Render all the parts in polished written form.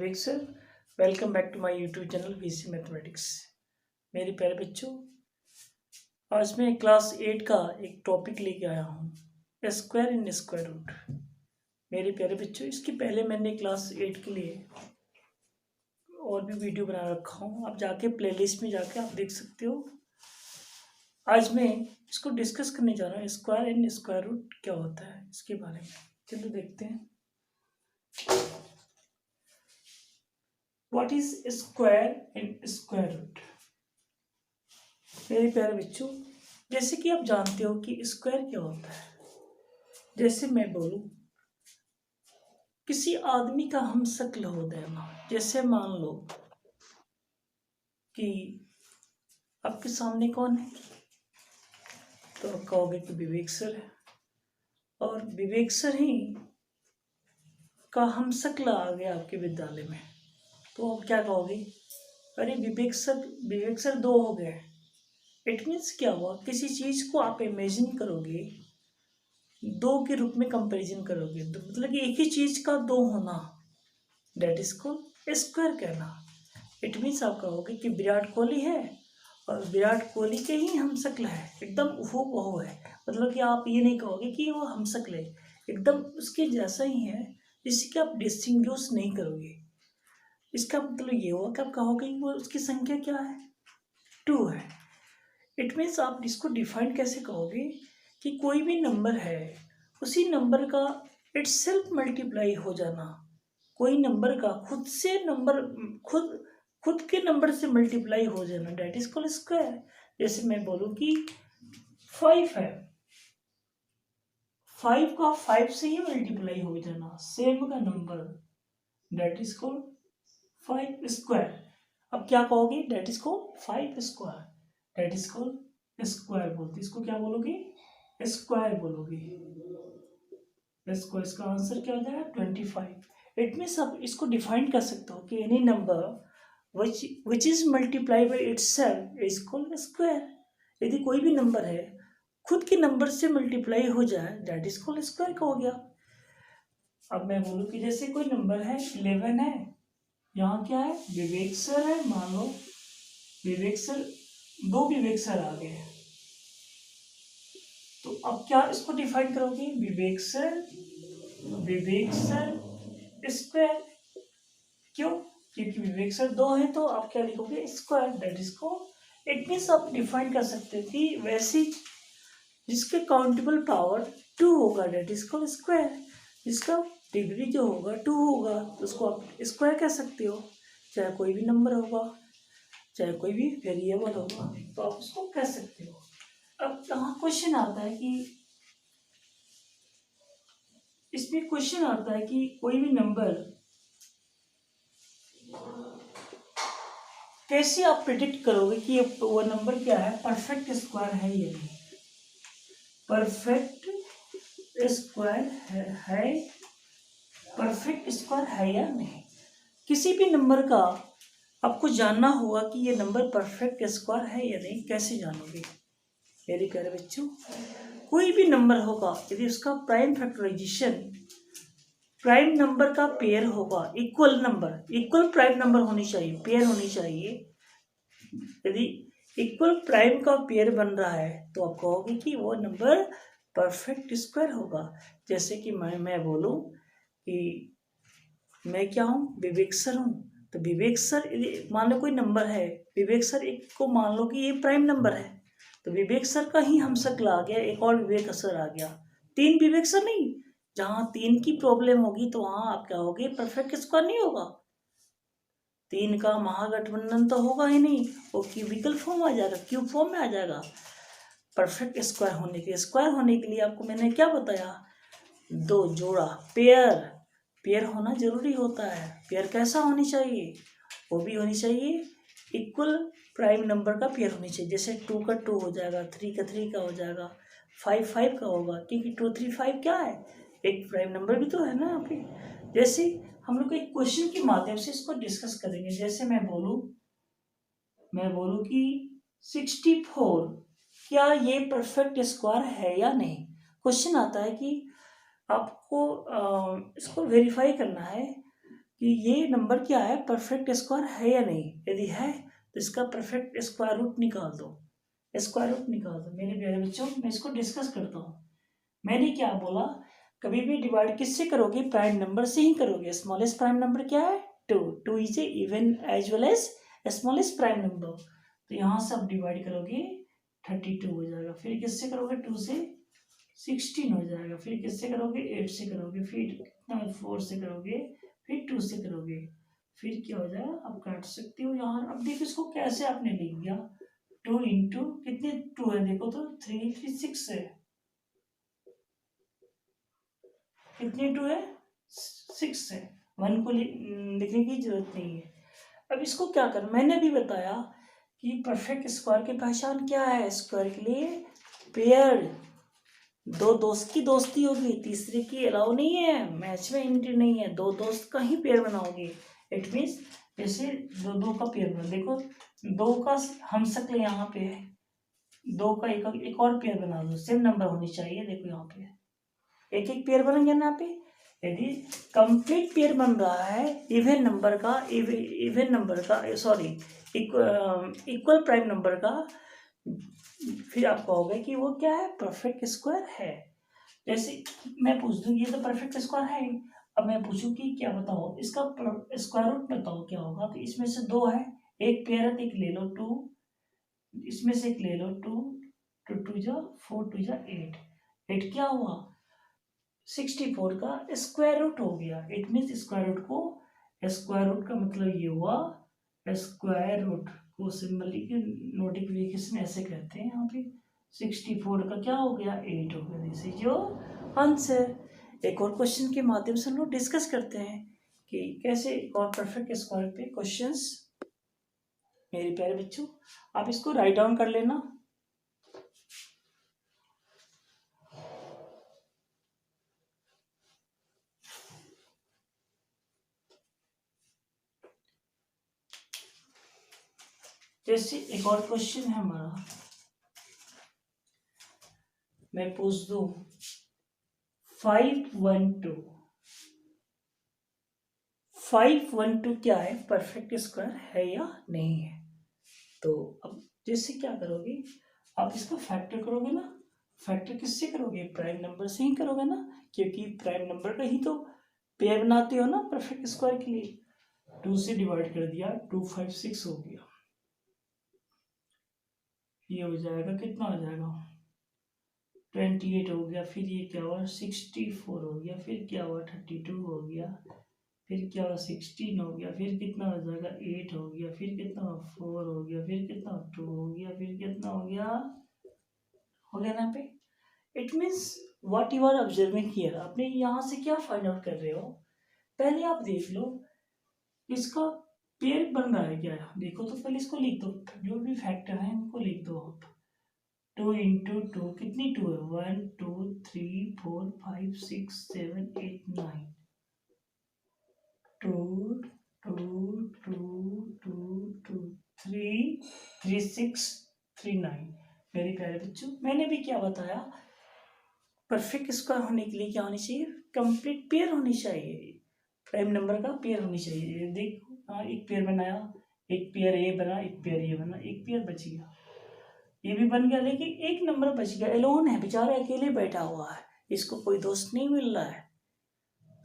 Vivek sir. Welcome back to my YouTube channel VC mathematics. मेरे प्यारे बच्चों, आज मैं क्लास 8 का एक टॉपिक लेके आया हूँ, स्क्वायर इन स्क्वायर रूट। मेरे प्यारे बच्चों, इसके पहले मैंने क्लास 8 के लिए और भी वीडियो बना रखा हूँ, आप जाके प्लेलिस्ट में जाके आप देख सकते हो। आज मैं इसको डिस्कस करने जा रहा हूँ, स्क्वायर इन स्क्वायर रूट क्या होता है इसके बारे में। चलो देखते हैं। What is square in square root. मेरे प्यारे बच्चों, जैसे कि आप जानते हो कि स्क्वायर क्या होता है। जैसे मैं बोलूं, किसी आदमी का हम शक्ल हो देना। जैसे मान लो कि आपके सामने कौन है, तो आप कहोगे कि विवेक सर है, और विवेक सर ही का हम शक्ल आ गया आपके विद्यालय में, तो आप क्या कहोगे, अरे विवेक सर दो हो गए। इट मीन्स क्या हुआ, किसी चीज को आप इमेजिन करोगे, दो के रूप में कंपैरिजन करोगे, तो मतलब कि एक ही चीज का दो होना, डेट इज कॉल्ड स्क्वायर कहना। इट मीन्स आप कहोगे कि विराट कोहली है और विराट कोहली के ही हम शक्ल है, एकदम हूबहू है। मतलब कि आप ये नहीं कहोगे कि वो हम शक्ल है, एकदम उसके जैसा ही है, जिससे कि आप डिस्टिंग्विश नहीं करोगे। इसका मतलब ये हुआ कि आप कहोगे कि वो उसकी संख्या क्या है, 2 है। इट मीन्स आप इसको डिफाइन कैसे कहोगे कि कोई भी नंबर है, उसी नंबर का इटसेल्फ मल्टीप्लाई हो जाना। कोई नंबर का खुद से नंबर खुद के नंबर से मल्टीप्लाई हो जाना, डेट इज कॉल्ड स्क्वायर। जैसे मैं बोलूं कि 5 है, 5 का 5 से ही मल्टीप्लाई हो जाना, सेम का number, that is called 5 square. अब क्या कहोगे, that is called 5 square, that is called square बोलते, इसको क्या बोलोगे, स्क्वायर बोलोगे। इसको इसका आंसर क्या हो जाएगा, 25। इट मीन्स आप इसको डिफाइन कर सकते हो कि any number which is multiplied by itself is called square। यदि कोई भी नंबर है खुद के नंबर से मल्टीप्लाई हो जाए, दैट इज कॉल्ड स्क्वायर का हो गया। अब मैं बोलूं कि जैसे कोई नंबर है 11 है, यहाँ क्या है, विवेक सर है। मान लो विवेक सर, दो विवेक सर आ गए, तो अब क्या इसको डिफाइन करोगे, विवेक सर स्क्वायर। क्यों, क्योंकि विवेक सर दो है, तो आप क्या लिखोगे, स्क्वायर, दैट इज को। इट मीन्स आप डिफाइन कर सकते हो कि वैसी जिसके काउंटेबल पावर 2 होगा, दैट इज कॉल्ड स्क्वायर। जिसका डिग्री जो होगा 2 होगा, तो उसको आप स्क्वायर कह सकते हो। चाहे कोई भी नंबर होगा, चाहे कोई भी वेरिएबल होगा, तो आप उसको कह सकते हो। अब यहाँ क्वेश्चन आता है कि इसमें क्वेश्चन आता है कि कोई भी नंबर कैसे आप प्रिडिक्ट करोगे कि वो नंबर क्या है, परफेक्ट स्क्वायर है या नहीं। परफेक्ट स्क्वायर है परफेक्ट स्क्वायर है या नहीं। किसी भी नंबर का आपको जानना होगा कि ये नंबर परफेक्ट स्क्वायर है या नहीं। कैसे जानोगे मेरे प्यारे बच्चों, कोई भी नंबर होगा, यदि उसका प्राइम फैक्टराइजेशन प्राइम नंबर का पेयर होगा, इक्वल प्राइम नंबर होनी चाहिए, पेयर होनी चाहिए। यदि इक्वल प्राइम का पेयर बन रहा है, तो आप कहोगे कि वो नंबर परफेक्ट स्क्वायर होगा। जैसे कि मैं बोलूं कि मैं क्या हूँ, विवेक सर हूँ, तो विवेक सर, यदि मान लो कोई नंबर है, विवेक सर एक को मान लो कि ये प्राइम नंबर है, तो विवेक सर का ही हम शक्ल आ गया, एक और विवेक सर आ गया। 3 विवेक सर नहीं, जहाँ 3 की प्रॉब्लम होगी तो वहाँ आप क्या होगे, परफेक्ट स्क्वायर नहीं होगा। 3 का महागठबंधन तो होगा ही नहीं, वो क्यूबिकल फॉर्म आ जाएगा, क्यूब फॉर्म में आ जाएगा। परफेक्ट स्क्वायर होने के लिए आपको मैंने क्या बताया, 2 जोड़ा पेयर होना जरूरी होता है। पेयर कैसा होनी चाहिए, वो भी होनी चाहिए इक्वल प्राइम नंबर का पेयर होनी चाहिए। जैसे 2 का 2 हो जाएगा, 3 का 3 का हो जाएगा, 5 का होगा, क्योंकि 2 3 5 क्या है, एक प्राइम नंबर भी तो है ना यहाँ पे। जैसे हम लोग एक क्वेश्चन के माध्यम से इसको डिस्कस करेंगे। जैसे मैं बोलूँ कि 64 क्या ये परफेक्ट स्क्वायर है या नहीं। क्वेश्चन आता है कि आपको इसको वेरीफाई करना है कि ये नंबर क्या है, परफेक्ट स्क्वायर है या नहीं। यदि है तो इसका परफेक्ट स्क्वायर रूट निकाल दो, स्क्वायर रूट निकाल दो। मेरे प्यारे बच्चों, मैं इसको डिस्कस करता हूँ। मैंने क्या बोला, कभी भी डिवाइड किससे करोगे, प्राइम नंबर से ही करोगे। स्मॉलेस्ट प्राइम नंबर क्या है, 2। 2 is a even as well as smallest prime number. तो यहाँ से आप डिवाइड करोगे 32 हो जाएगा। फिर किससे करोगे, 2 से 16 हो जाएगा। फिर किससे करोगे, 8 से करोगे। फिर 4 से करोगे। फिर 2 से करोगे। फिर क्या हो जाएगा, आप काट सकते हो यहाँ। अब देखो इसको कैसे आपने लिख दिया, 2 इंटू कितने 2 है, देखो तो 3 3 6 है। कितने 2 है, 6 है। 1 को लिखने की जरूरत नहीं है। अब इसको क्या कर, मैंने भी बताया कि परफेक्ट स्क्वायर की पहचान क्या है। स्क्वायर के लिए पेयर, दो दोस्त की दोस्ती होगी, तीसरे की अलाउ नहीं है, मैच में एंट्री नहीं है, दो दोस्त का ही पेयर बनाओगे। इट मीन्स जैसे दो दो का पेयर बना, देखो 2 का हम शक्ल यहाँ पे है, 2 का एक और पेयर बना दो, सेम नंबर होनी चाहिए। देखो यहाँ पे एक एक पेयर बनेंगे ना पे। यदि कंप्लीट पेयर बन रहा है इवन नंबर का, इवन नंबर का सॉरी इक्वल प्राइम नंबर का, फिर आप कहोगे कि वो क्या है, परफेक्ट स्क्वायर है। जैसे मैं पूछ दूँ ये तो परफेक्ट स्क्वायर है, अब मैं पूछूं कि क्या बताओ इसका स्क्वायर रूट बताओ क्या होगा। तो इसमें से 2 है, एक पेयर है तो एक ले लो 2, इसमें से एक ले लो 2, 2 2 जा 4 2 जा 8, 8 क्या हुआ, 64 का स्क्वायर रूट हो गया। इट मीन्स स्क्वायर रूट को, स्क्वायर रूट का मतलब ये हुआ, स्क्वायर रूट को सिंबली के नोटिफिकेशन ऐसे कहते हैं यहाँ पे। 64 का क्या हो गया, 8 हो गया। This is your answer. एक और क्वेश्चन के माध्यम से हम लोग डिस्कस करते हैं कि कैसे एक और परफेक्ट स्क्वायर पे क्वेश्चंस। मेरे प्यारे बच्चों, आप इसको राइट डाउन कर लेना। जैसे एक और क्वेश्चन है हमारा, मैं पूछ दूं 512, 512 क्या है, परफेक्ट स्क्वायर है या नहीं है। तो अब जैसे क्या करोगे, आप इसका फैक्टर करोगे ना। फैक्टर किससे करोगे, प्राइम नंबर से ही करोगे ना, क्योंकि प्राइम नंबर का ही तो पेयर बनाते हो ना परफेक्ट स्क्वायर के लिए। 2 से डिवाइड कर दिया, 2 5 6 हो गया। ये हो जाएगा, कितना हो जाएगा, 28 हो गया। फिर ये क्या हुआ, 64 हो गया। फिर क्या हुआ, 32 हो गया। फिर क्या हुआ, 16 हो गया। फिर कितना हो जाएगा, 8 हो गया। फिर कितना, 4 हो गया। फिर कितना, 2 हो गया। फिर कितना हो गया, हो गया ना पे। It means what you are observing here, आपने यहाँ से क्या फाइंड आउट कर रहे हो, पहले आप देख लो इसका पेयर बन रहा है क्या। देखो तो पहले इसको लिख दो, जो भी फैक्टर है इनको लिख दो आप। 2 इंटू 2 कितनी 2 है, 1 2 3 4 5 6 7 8 9, 2 2 2 2 2 3 3 6 3 9। मेरे प्यारे बच्चों, मैंने भी क्या बताया, परफेक्ट स्क्वायर होने के लिए क्या होनी चाहिए, कंप्लीट पेयर होनी चाहिए, प्राइम नंबर का पेयर होनी चाहिए। देखो हाँ, एक पेयर बनाया, एक पेयर ये बना, एक पेयर ये बना, एक पेयर बच गया, ये भी बन गया। लेकिन एक नंबर बच गया, एलोन है बेचारा, अकेले बैठा हुआ है, इसको कोई दोस्त नहीं मिल रहा है,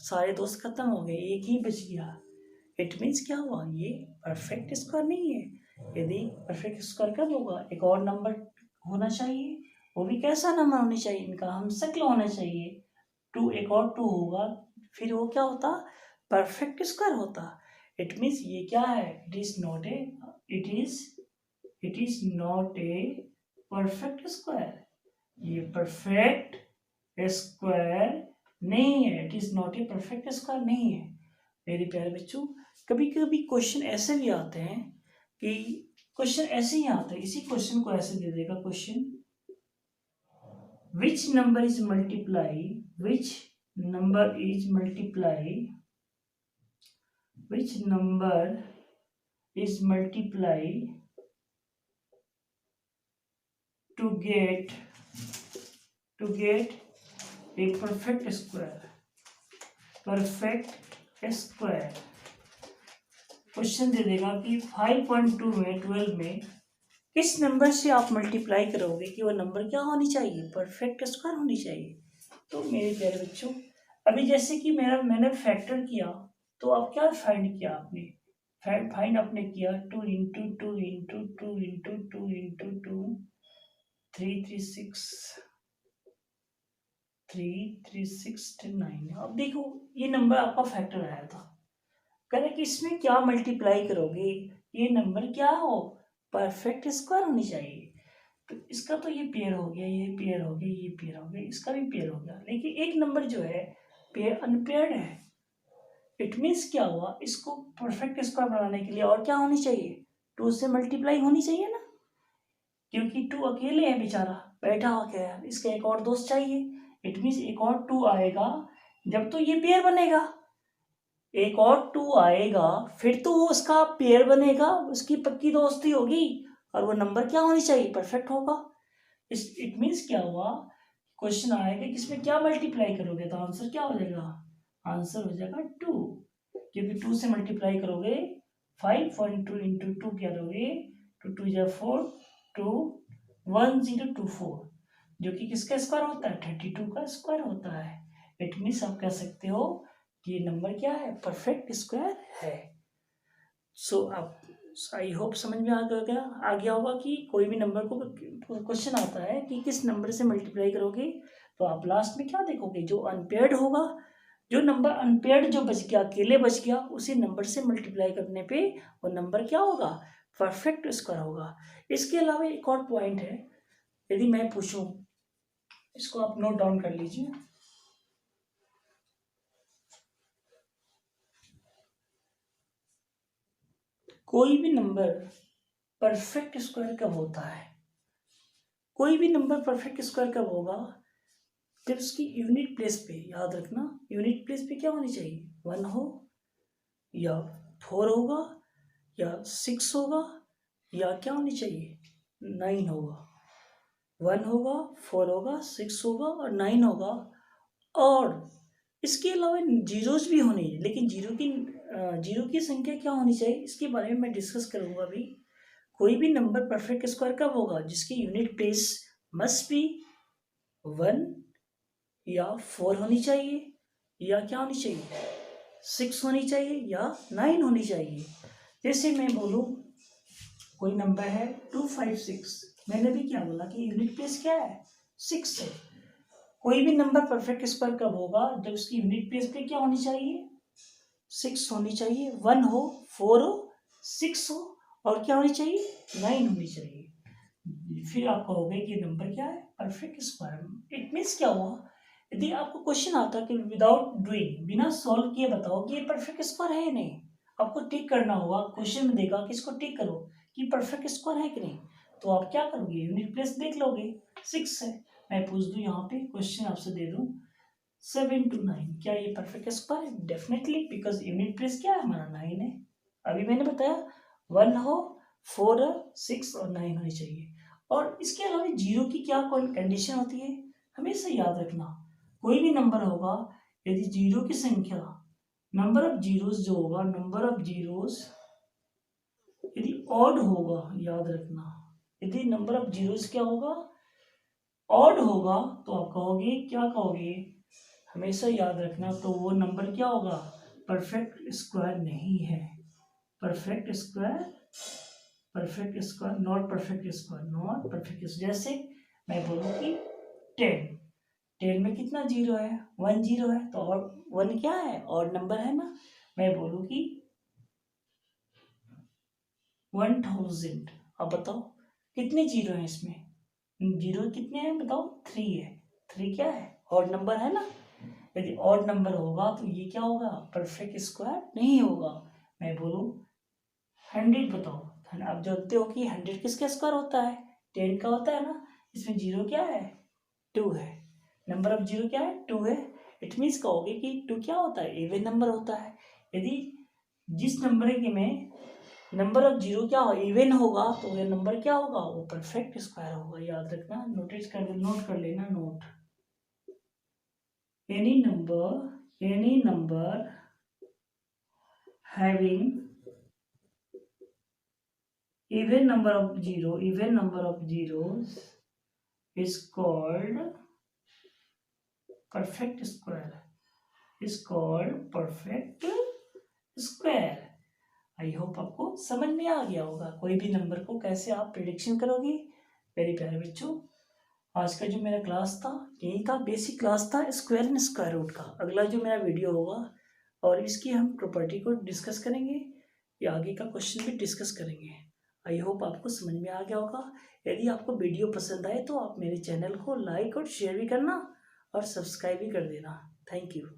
सारे दोस्त खत्म हो गए, एक ही बच गया। इट मीन्स क्या हुआ, ये परफेक्ट स्क्वायर नहीं है। यदि परफेक्ट स्क्वायर कब होगा, एक और नंबर होना चाहिए, वो भी कैसा नंबर होना चाहिए, इनका हम शक्ल होना चाहिए। 2 एक और 2 होगा, फिर वो क्या होता, परफेक्ट स्क्वायर होता। इट मीन्स ये क्या है, it is not a, it is not a perfect square. ये परफेक्ट स्क्वायर नहीं है, it is not a perfect square नहीं है। मेरे प्यारे बच्चों, कभी कभी क्वेश्चन ऐसे भी आते हैं कि क्वेश्चन ऐसे ही आता है, इसी क्वेश्चन को ऐसे दे देगा question, which number is multiply, which number is multiply, which number is multiply to get a perfect square, perfect square। Question दे देगा कि 5.2 में 12 में किस नंबर से आप मल्टीप्लाई करोगे कि वो नंबर क्या होनी चाहिए, परफेक्ट स्क्वायर होनी चाहिए। तो मेरे प्यारे बच्चों, अभी जैसे कि मैंने फैक्टर किया, तो आप क्या फाइंड किया आपने, फाइंड आपने किया 2 इंटू 2 इंटू 2 इंटू 2 इंटू 2 336 अब देखो ये नंबर आपका फैक्टर आया था, कह रहे कि इसमें क्या मल्टीप्लाई करोगे ये नंबर क्या हो, परफेक्ट स्क्वायर होनी चाहिए। तो इसका तो ये पेयर हो गया, ये पेयर हो गया, ये पेयर हो गया, इसका भी पेयर हो गया, लेकिन एक नंबर जो है पेयर अनपेयर्ड है। इट मीन्स क्या हुआ, इसको परफेक्ट स्क्वायर बनाने के लिए और क्या होनी चाहिए, 2 से मल्टीप्लाई होनी चाहिए ना, क्योंकि 2 अकेले है बेचारा बैठा हुआ क्या है, इसका एक और दोस्त चाहिए। इट मीन्स एक और 2 आएगा जब तो ये पेयर बनेगा, एक और 2 आएगा फिर तो वो उसका पेयर बनेगा, उसकी पक्की दोस्ती होगी और वो नंबर क्या होनी चाहिए, परफेक्ट होगा। इट मीन्स क्या हुआ, क्वेश्चन आएगा कि इसमें क्या मल्टीप्लाई करोगे, तो आंसर क्या हो जाएगा, आंसर हो जाएगा 2, क्योंकि 2 से मल्टीप्लाई करोगे 5.2 इंटू 2 क्या करोगे, 2 2 जा 4 2 1024, जो कि किसका स्क्वायर होता है, 32 का स्क्वायर होता है। इट मीन्स आप कह सकते हो कि ये नंबर क्या है, परफेक्ट स्क्वायर है। सो आप आई होप समझ में आ गया होगा कि कोई भी नंबर को क्वेश्चन आता है कि किस नंबर से मल्टीप्लाई करोगे, तो आप लास्ट में क्या देखोगे, जो अनपेयर्ड होगा, जो नंबर अनपेयर्ड जो बच गया, अकेले बच गया, उसी नंबर से मल्टीप्लाई करने पे वो नंबर क्या होगा, परफेक्ट स्क्वायर होगा। इसके अलावा एक और पॉइंट है, यदि मैं पूछूं, इसको आप नोट डाउन कर लीजिए, कोई भी नंबर परफेक्ट स्क्वायर कब होता है, कोई भी नंबर परफेक्ट स्क्वायर कब होगा, जब उसकी यूनिट प्लेस पे, याद रखना यूनिट प्लेस पे क्या होनी चाहिए, 1 हो या 4 होगा या 6 होगा या क्या होनी चाहिए, 9 होगा, 1 होगा 4 होगा 6 होगा और 9 होगा। और इसके अलावा जीरोज भी होने हैं, लेकिन जीरो की संख्या क्या होनी चाहिए, इसके बारे में मैं डिस्कस करूंगा अभी। कोई भी नंबर परफेक्ट स्क्वायर कब होगा, जिसकी यूनिट प्लेस मस्ट बी 1 या 4 होनी चाहिए या क्या होनी चाहिए, 6 होनी चाहिए या 9 होनी चाहिए। जैसे मैं बोलूँ कोई नंबर है 256, मैंने भी क्या बोला कि यूनिट प्लेस क्या है, 6 है। कोई भी नंबर परफेक्ट स्क्वायर कब होगा, जब उसकी यूनिट प्लेस पे क्या होनी चाहिए, 6 होनी चाहिए, 1 हो 4 हो 6 हो और क्या होनी चाहिए, 9 होनी चाहिए। फिर आप कहोगे कि नंबर क्या है, परफेक्ट स्क्वायर। इट मीन्स क्या हुआ, यदि आपको क्वेश्चन आता है कि विदाउट डूइंग, बिना सॉल्व किए बताओ कि ये परफेक्ट स्क्वायर है या नहीं, आपको टिक करना होगा, क्वेश्चन में देगा कि इसको टिक करो कि परफेक्ट स्क्वायर है कि नहीं, तो आप क्या करोगे, यूनिट प्लेस देख लोगे, 6 है, मैं पूछ दूं यहाँ पे क्वेश्चन आपसे दे दूं 7 to 9, क्या ये परफेक्ट स्क्वायर है, डेफिनेटली, बिकॉज यूनिट प्लेस क्या है हमारा 9 है। अभी मैंने बताया 1 हो 4 हो 6 और 9 होनी चाहिए। और इसके अलावा जीरो की क्या कंडीशन होती है, हमेशा याद रखना, कोई भी नंबर होगा, यदि जीरो की संख्या, नंबर ऑफ जीरोस जो होगा, नंबर ऑफ जीरोस यदि ऑड होगा, याद रखना, यदि नंबर ऑफ जीरोस क्या होगा, ऑड होगा, तो आप कहोगे क्या कहोगे, हमेशा याद रखना, तो वो नंबर क्या होगा, परफेक्ट स्क्वायर नहीं है, perfect square, perfect square not perfect square, not perfect. जैसे मैं बोलूँ कि 10, 10 में कितना जीरो है, 1 जीरो है, तो और 1 क्या है, और नंबर है ना। मैं बोलूँ कि 1000, अब बताओ कितने जीरो हैं इसमें, जीरो कितने हैं बताओ, 3 है, 3 क्या है, और नंबर है ना। यदि ऑड नंबर होगा तो ये क्या होगा, परफेक्ट स्क्वायर नहीं होगा। मैं बोलूँ 100, बताओ, आप जानते हो कि 100 किसका स्क्वायर होता है, 10 का होता है ना, इसमें जीरो क्या है, 2 है, नंबर ऑफ जीरो क्या है, 2 है। इट मीन्स कहोगे कि 2 क्या होता है, इवन नंबर होता है। यदि जिस नंबर के में नंबर ऑफ जीरो क्या हो, इवन होगा, तो ये नंबर क्या होगा, वो परफेक्ट स्क्वायर होगा, याद रखना, नोटिस कर नोट कर लेना, note, any number having even number of zeros is called perfect square. I hope आपको समझ में आ गया होगा कोई भी नंबर को कैसे आप प्रिडिक्शन करोगे। मेरे प्यारे बच्चों, आज का जो मेरा क्लास था यही था, बेसिक क्लास था स्क्वायर एंड स्क्वायर रूट का। अगला जो मेरा वीडियो होगा और इसकी हम प्रॉपर्टी को डिस्कस करेंगे, या आगे का क्वेश्चन भी डिस्कस करेंगे। आई होप आपको समझ में आ गया होगा। यदि आपको वीडियो पसंद आए तो आप मेरे चैनल को लाइक और शेयर भी करना और सब्सक्राइब भी कर देना। Thank you.